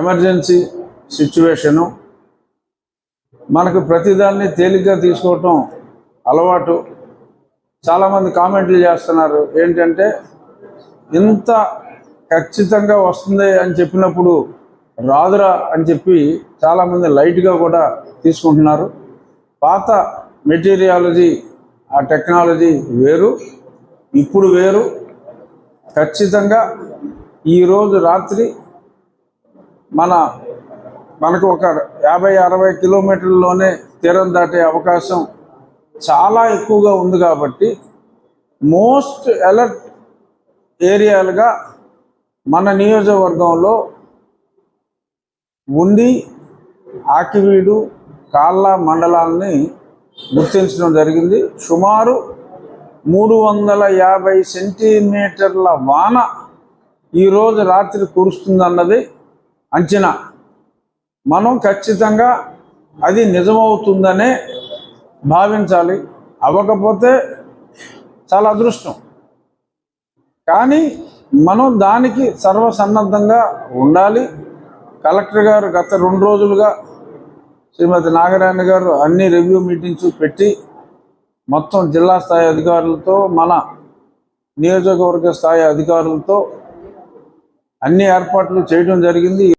Emergency situation, మనకు ప్రతిదాన్ని తేలిగ్గా తీసుకోవటం అలవాటు. చాలామంది కామెంట్లు చేస్తున్నారు ఏంటంటే, ఇంత ఖచ్చితంగా వస్తుంది అని చెప్పినప్పుడు రాదురా అని చెప్పి చాలామంది లైట్గా కూడా తీసుకుంటున్నారు. పాత మెటీరియాలజీ, ఆ టెక్నాలజీ వేరు, ఇప్పుడు వేరు. ఖచ్చితంగా ఈరోజు రాత్రి మనకు ఒక 50-60 కిలోమీటర్లలోనే తీరం దాటే అవకాశం చాలా ఎక్కువగా ఉంది. కాబట్టి మోస్ట్ అలర్ట్ ఏరియాలుగా మన నియోజకవర్గంలో ఉండి ఆకివీడు, కాళ్ళ మండలాలని గుర్తించడం జరిగింది. సుమారు 350 సెంటీమీటర్ల వాన ఈరోజు రాత్రి కురుస్తుందన్నది అంచనా. మనం ఖచ్చితంగా అది నిజమవుతుందనే భావించాలి. అవ్వకపోతే చాలా అదృష్టం. కానీ మనం దానికి సర్వసన్నద్ధంగా ఉండాలి. కలెక్టర్ గారు గత 2 రోజులుగా శ్రీమతి నాగరాణి గారు అన్ని రివ్యూ మీటింగ్స్ పెట్టి మొత్తం జిల్లా స్థాయి అధికారులతో, మన నియోజకవర్గ స్థాయి అధికారులతో అన్ని ఏర్పాట్లు చేయడం జరిగింది.